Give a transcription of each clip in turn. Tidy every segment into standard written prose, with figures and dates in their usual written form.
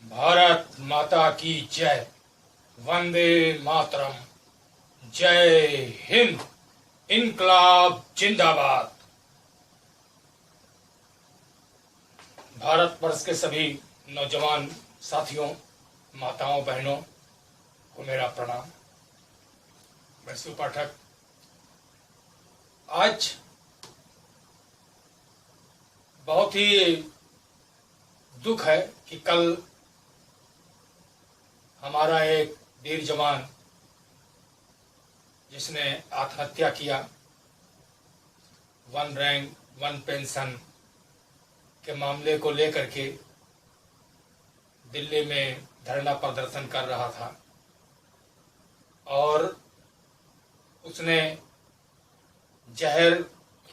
भारत माता की जय। वंदे मातरम। जय हिंद। इनकलाब जिंदाबाद। भारत वर्ष के सभी नौजवान साथियों, माताओं, बहनों को मेरा प्रणाम। मैं शिव पाठक। आज बहुत ही दुख है कि कल हमारा एक वीर जवान जिसने आत्महत्या किया, वन रैंक वन पेंशन के मामले को लेकर के दिल्ली में धरना प्रदर्शन कर रहा था और उसने जहर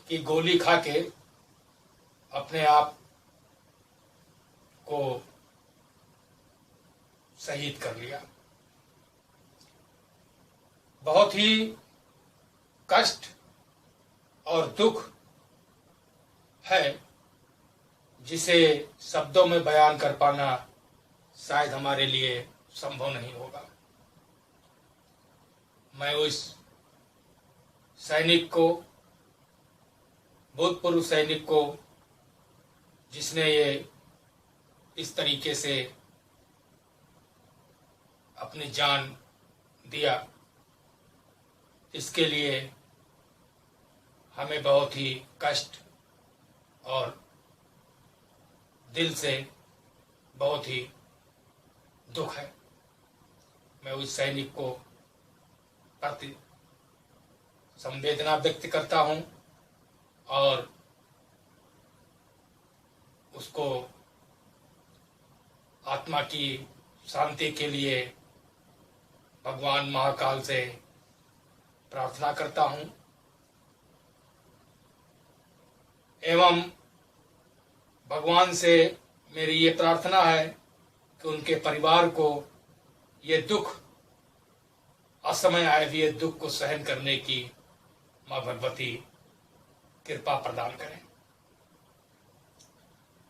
की गोली खा के अपने आप को शहीद कर लिया। बहुत ही कष्ट और दुख है जिसे शब्दों में बयान कर पाना शायद हमारे लिए संभव नहीं होगा। मैं उस सैनिक को, भूतपूर्व सैनिक को, जिसने ये इस तरीके से अपनी जान दिया, इसके लिए हमें बहुत ही कष्ट और दिल से बहुत ही दुख है। मैं उस सैनिक को प्रति संवेदना व्यक्त करता हूं और उसको आत्मा की शांति के लिए भगवान महाकाल से प्रार्थना करता हूं एवं भगवान से मेरी ये प्रार्थना है कि उनके परिवार को ये दुख, असमय आए हुए दुख को सहन करने की मां भगवती कृपा प्रदान करें।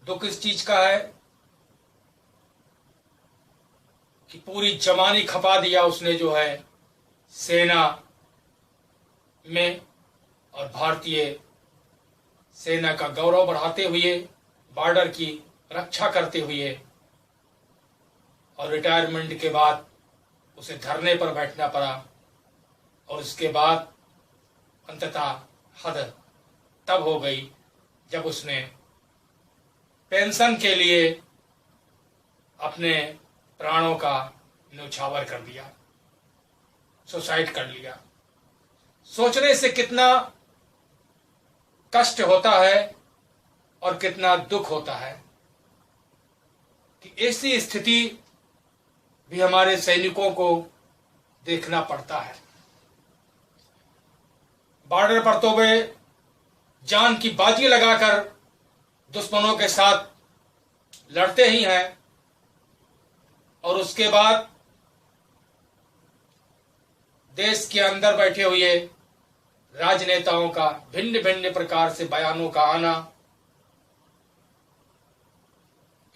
दुख इस चीज का है कि पूरी जवानी खपा दिया उसने, जो है सेना में, और भारतीय सेना का गौरव बढ़ाते हुए, बॉर्डर की रक्षा करते हुए, और रिटायरमेंट के बाद उसे धरने पर बैठना पड़ा और उसके बाद अंततः हद तब हो गई जब उसने पेंशन के लिए अपने प्राणों का न्यौछावर कर दिया, सुसाइड कर लिया। सोचने से कितना कष्ट होता है और कितना दुख होता है कि ऐसी स्थिति भी हमारे सैनिकों को देखना पड़ता है। बॉर्डर पर तो वे जान की बाजी लगाकर दुश्मनों के साथ लड़ते ही हैं और उसके बाद देश के अंदर बैठे हुए राजनेताओं का भिन्न भिन्न प्रकार से बयानों का आना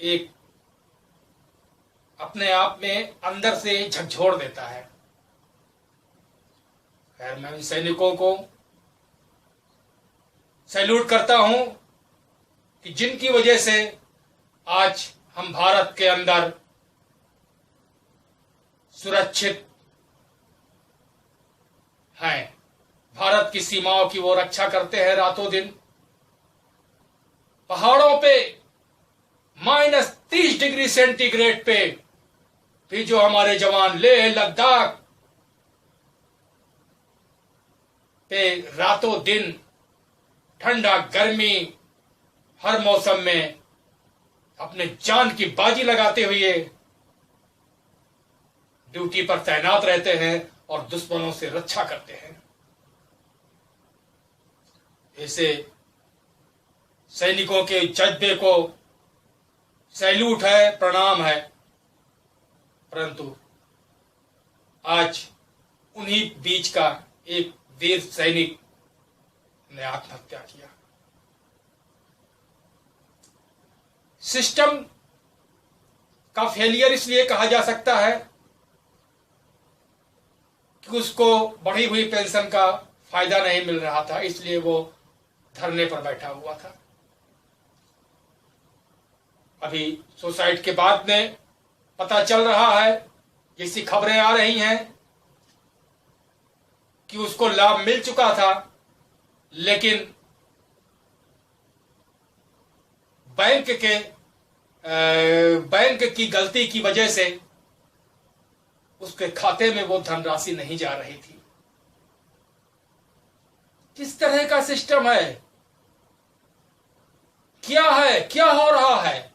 एक अपने आप में अंदर से झकझोर देता है। खैर, मैं उन सैनिकों को सैल्यूट करता हूं कि जिनकी वजह से आज हम भारत के अंदर सुरक्षित हैं, भारत की सीमाओं की वो रक्षा करते हैं रातों दिन। पहाड़ों पे -30 डिग्री सेंटीग्रेड पे भी जो हमारे जवान लेह लद्दाख पे रातों दिन ठंडा गर्मी हर मौसम में अपने जान की बाजी लगाते हुए ड्यूटी पर तैनात रहते हैं और दुश्मनों से रक्षा करते हैं। ऐसे सैनिकों के जज्बे को सैल्यूट है, प्रणाम है। परंतु आज उन्हीं बीच का एक वीर सैनिक ने आत्महत्या किया। सिस्टम का फेलियर इसलिए कहा जा सकता है कि उसको बढ़ी हुई पेंशन का फायदा नहीं मिल रहा था, इसलिए वो धरने पर बैठा हुआ था। अभी सुसाइड के बाद में पता चल रहा है, जैसी खबरें आ रही हैं कि उसको लाभ मिल चुका था, लेकिन बैंक की गलती की वजह से उसके खाते में वो धनराशि नहीं जा रही थी। किस तरह का सिस्टम है, क्या है, क्या हो रहा है?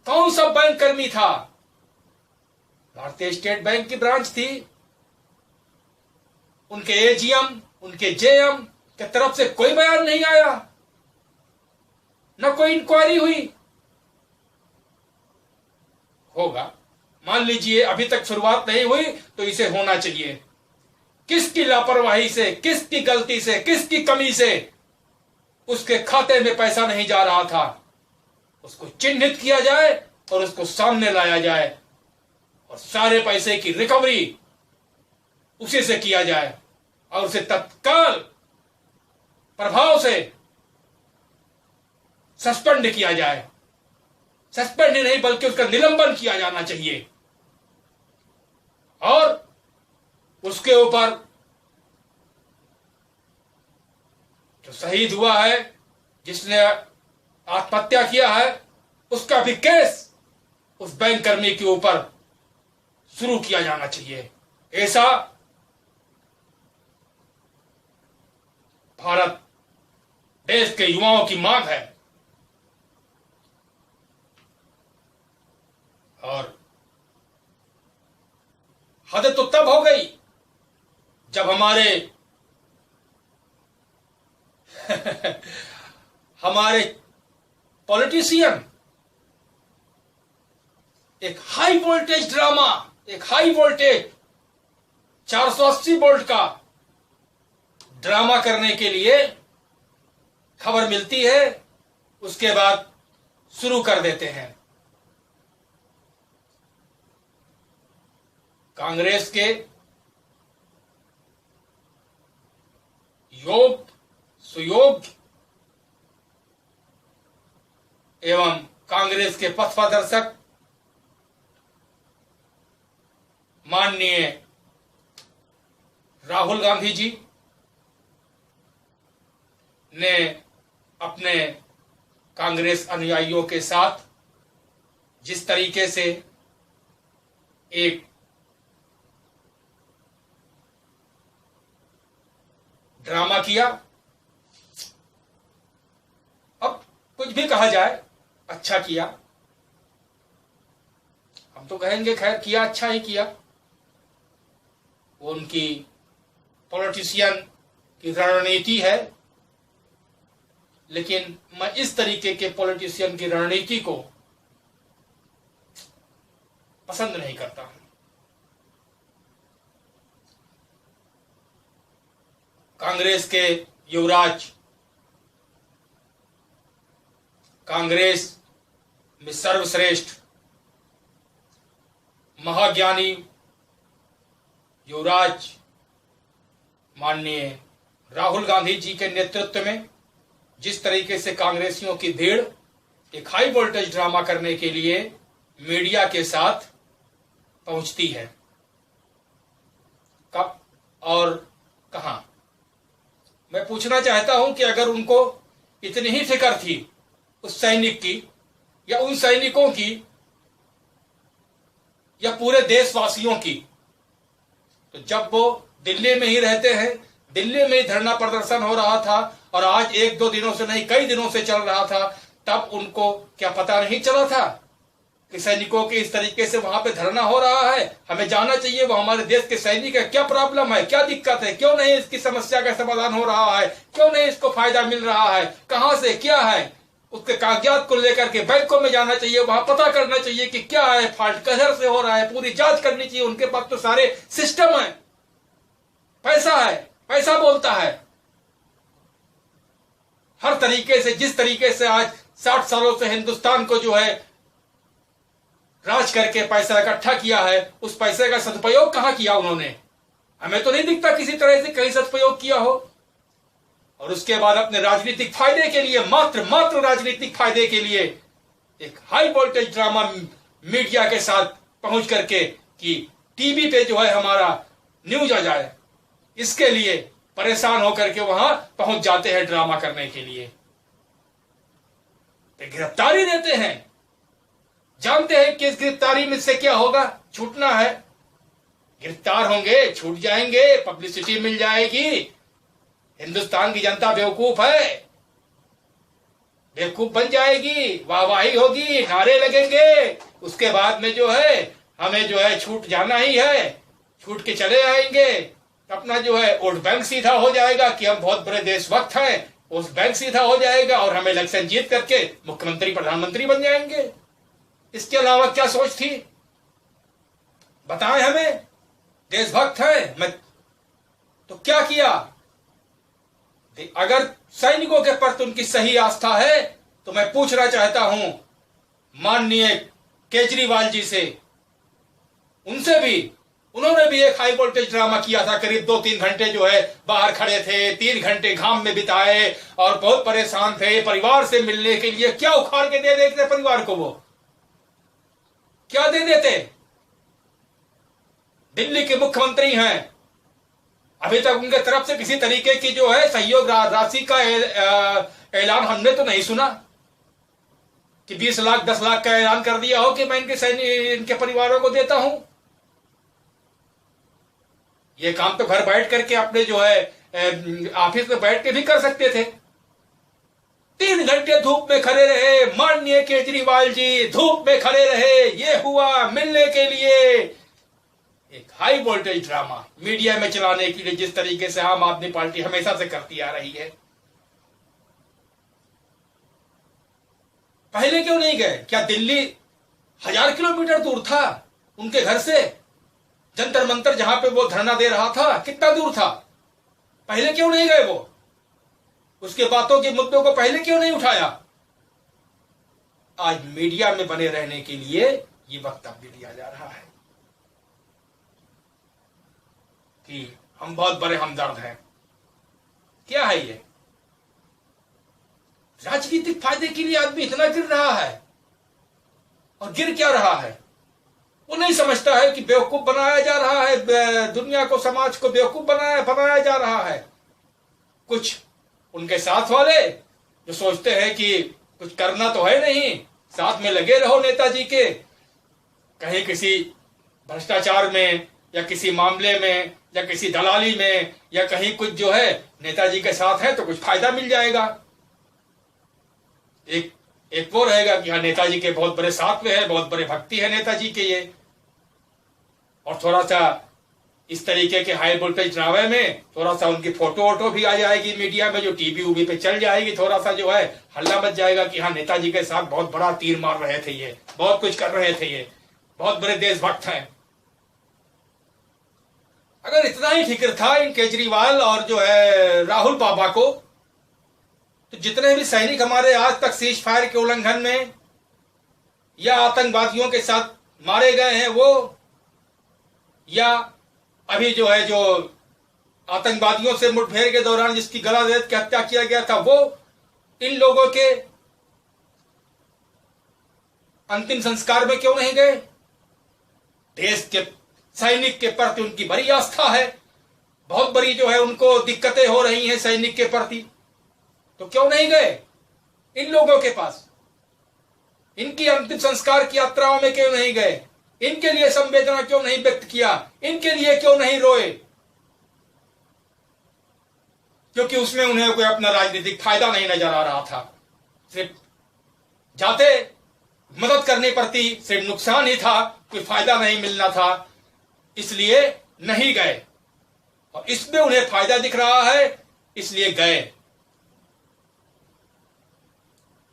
कौन सा बैंक कर्मी था? भारतीय स्टेट बैंक की ब्रांच थी, उनके एजीएम, उनके जेएम के तरफ से कोई बयान नहीं आया, न कोई इंक्वायरी हुई। होगा, मान लीजिए अभी तक शुरुआत नहीं हुई तो इसे होना चाहिए। किसकी लापरवाही से, किसकी गलती से, किसकी कमी से उसके खाते में पैसा नहीं जा रहा था, उसको चिन्हित किया जाए और उसको सामने लाया जाए और सारे पैसे की रिकवरी उसी से किया जाए और उसे तत्काल प्रभाव से सस्पेंड किया जाए। सस्पेंड ही नहीं बल्कि उसका निलंबन किया जाना चाहिए और उसके ऊपर जो शहीद हुआ है, जिसने आत्महत्या किया है, उसका भी केस उस बैंक कर्मी के ऊपर शुरू किया जाना चाहिए। ऐसा भारत देश के युवाओं की मांग है। और हद तो तब हो गई जब हमारे पॉलिटिशियन एक हाई वोल्टेज ड्रामा, एक हाई वोल्टेज 480 वोल्ट का ड्रामा करने के लिए खबर मिलती है, उसके बाद शुरू कर देते हैं। कांग्रेस के योग सुयोग्य एवं कांग्रेस के पथप्रदर्शक माननीय राहुल गांधी जी ने अपने कांग्रेस अनुयायियों के साथ जिस तरीके से एक ड्रामा किया, अब कुछ भी कहा जाए, अच्छा किया। हम तो कहेंगे खैर किया, अच्छा ही किया। वो उनकी पॉलिटिशियन की रणनीति है, लेकिन मैं इस तरीके के पॉलिटिशियन की रणनीति को पसंद नहीं करता हूं। कांग्रेस के युवराज, कांग्रेस में सर्वश्रेष्ठ महाज्ञानी युवराज माननीय राहुल गांधी जी के नेतृत्व में जिस तरीके से कांग्रेसियों की भीड़ एक हाई वोल्टेज ड्रामा करने के लिए मीडिया के साथ पहुंचती है, कब और कहां? मैं पूछना चाहता हूं कि अगर उनको इतनी ही फिक्र थी उस सैनिक की या उन सैनिकों की या पूरे देशवासियों की, तो जब वो दिल्ली में ही रहते हैं, दिल्ली में ही धरना प्रदर्शन हो रहा था और आज 1-2 दिनों से नहीं कई दिनों से चल रहा था, तब उनको क्या पता नहीं चला था कि सैनिकों के इस तरीके से वहां पे धरना हो रहा है? हमें जानना चाहिए वो हमारे देश के सैनिक है, क्या प्रॉब्लम है, क्या दिक्कत है, क्यों नहीं इसकी समस्या का समाधान हो रहा है, क्यों नहीं इसको फायदा मिल रहा है, कहां से क्या है, उसके कागजात को लेकर के बैंकों में जाना चाहिए, वहां पता करना चाहिए कि क्या है, फॉल्ट किधर से हो रहा है, पूरी जांच करनी चाहिए। उनके पास तो सारे सिस्टम है, पैसा है, पैसा बोलता है। हर तरीके से, जिस तरीके से आज 60 सालों से हिंदुस्तान को जो है राज करके पैसा इकट्ठा किया है, उस पैसे का सदुपयोग कहां किया उन्होंने? हमें तो नहीं दिखता किसी तरह से कहीं सदुपयोग किया हो। और उसके बाद अपने राजनीतिक फायदे के लिए, मात्र राजनीतिक फायदे के लिए एक हाई वोल्टेज ड्रामा मीडिया के साथ पहुंच करके कि टीवी पे जो है हमारा न्यूज आ जाए, इसके लिए परेशान होकर के वहां पहुंच जाते हैं ड्रामा करने के लिए। तो गिरफ्तारी देते हैं, जानते हैं कि इस गिरफ्तारी में से क्या होगा, छूटना है। गिरफ्तार होंगे, छूट जाएंगे, पब्लिसिटी मिल जाएगी। हिंदुस्तान की जनता बेवकूफ है, बेवकूफ बन जाएगी, वाहवाही होगी, नारे लगेंगे। उसके बाद में जो है हमें जो है छूट जाना ही है, छूट के चले आएंगे। अपना जो है वोट बैंक सीधा हो जाएगा कि हम बहुत बड़े देशभक्त हैं, उस बैंक सीधा हो जाएगा और हमें इलेक्शन जीत करके मुख्यमंत्री प्रधानमंत्री बन जाएंगे। इसके अलावा क्या सोच थी, बताएं हमें। देशभक्त है मैं, तो क्या किया? अगर सैनिकों के प्रति उनकी सही आस्था है तो मैं पूछना चाहता हूं माननीय केजरीवाल जी से, उनसे भी, उन्होंने भी एक हाई वोल्टेज ड्रामा किया था। करीब 2-3 घंटे जो है बाहर खड़े थे, 3 घंटे घाम में बिताए और बहुत परेशान थे। परिवार से मिलने के लिए क्या उखाड़ के दे देते परिवार को? वो क्या दे देते? दिल्ली के मुख्यमंत्री हैं, अभी तक उनके तरफ से किसी तरीके की जो है सहयोग राशि का ऐलान हमने तो नहीं सुना कि 20 लाख 10 लाख का ऐलान कर दिया हो कि मैं इनके परिवारों को देता हूं। ये काम तो घर बैठ करके अपने जो है ऑफिस में बैठ के भी कर सकते थे। 3 घंटे धूप में खड़े रहे माननीय केजरीवाल जी, धूप में खड़े रहे, ये हुआ मिलने के लिए। एक हाई वोल्टेज ड्रामा मीडिया में चलाने के लिए जिस तरीके से आम आदमी पार्टी हमेशा से करती आ रही है। पहले क्यों नहीं गए? क्या दिल्ली 1000 किलोमीटर दूर था उनके घर से? जंतर मंतर जहां पे वो धरना दे रहा था, कितना दूर था? पहले क्यों नहीं गए वो? उसके बातों के मुद्दों को पहले क्यों नहीं उठाया? आज मीडिया में बने रहने के लिए ये वक्तव्य दिया जा रहा है कि हम बहुत बड़े हमदर्द हैं। क्या है ये? राजनीतिक फायदे के लिए आदमी इतना गिर रहा है, और गिर क्या रहा है वो नहीं समझता है कि बेवकूफ बनाया जा रहा है, दुनिया को, समाज को बेवकूफ बनाया जा रहा है। कुछ उनके साथ वाले जो सोचते हैं कि कुछ करना तो है नहीं, साथ में लगे रहो नेताजी के, कहीं किसी भ्रष्टाचार में या किसी मामले में या किसी दलाली में या कहीं कुछ जो है नेताजी के साथ है तो कुछ फायदा मिल जाएगा। एक वो रहेगा कि हाँ नेताजी के बहुत बड़े साथ में है, बहुत बड़े भक्ति है नेताजी के ये। और थोड़ा सा इस तरीके के हाई वोल्टेज ड्रामे में थोड़ा सा उनकी फोटो वोटो भी आ जाएगी मीडिया में, जो टीवी उवी पे चल जाएगी, थोड़ा सा जो है हल्ला मच जाएगा कि हाँ नेताजी के साथ बहुत बड़ा तीर मार रहे थे ये, बहुत कुछ कर रहे थे ये, बहुत बड़े देशभक्त हैं। अगर इतना ही फिक्र था इन केजरीवाल और जो है राहुल बाबा को, तो जितने भी सैनिक हमारे आज तक सीज फायर के उल्लंघन में या आतंकवादियों के साथ मारे गए हैं वो, या अभी जो है जो आतंकवादियों से मुठभेड़ के दौरान जिसकी गला रेत के हत्या किया गया था, वो इन लोगों के अंतिम संस्कार में क्यों नहीं गए? देश के सैनिक के प्रति उनकी बड़ी आस्था है, बहुत बड़ी जो है उनको दिक्कतें हो रही हैं सैनिक के प्रति, तो क्यों नहीं गए इन लोगों के पास? इनकी अंतिम संस्कार की यात्राओं में क्यों नहीं गए? इनके लिए संवेदना क्यों नहीं व्यक्त किया? इनके लिए क्यों नहीं रोए? क्योंकि उसमें उन्हें कोई अपना राजनीतिक फायदा नहीं नजर आ रहा था, सिर्फ जाते मदद करने प्रति सिर्फ नुकसान ही था, कोई फायदा नहीं मिलना था, इसलिए नहीं गए। और इसमें उन्हें फायदा दिख रहा है इसलिए गए।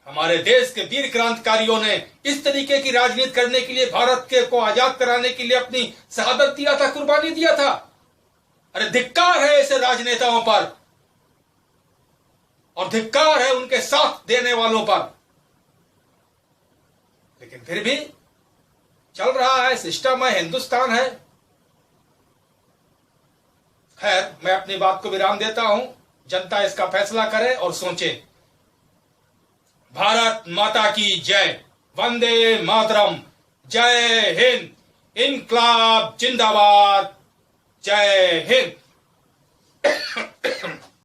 हमारे देश के वीर क्रांतिकारियों ने इस तरीके की राजनीति करने के लिए, भारत के को आजाद कराने के लिए अपनी शहादत दिया था, कुर्बानी दिया था। अरे धिक्कार है ऐसे राजनेताओं पर, और धिक्कार है उनके साथ देने वालों पर। लेकिन फिर भी चल रहा है, सिस्टम है, हिंदुस्तान है। खैर, मैं अपनी बात को विराम देता हूं। जनता इसका फैसला करे और सोचे। भारत माता की जय। वंदे मातरम। जय हिंद। इनकलाब जिंदाबाद। जय हिंद।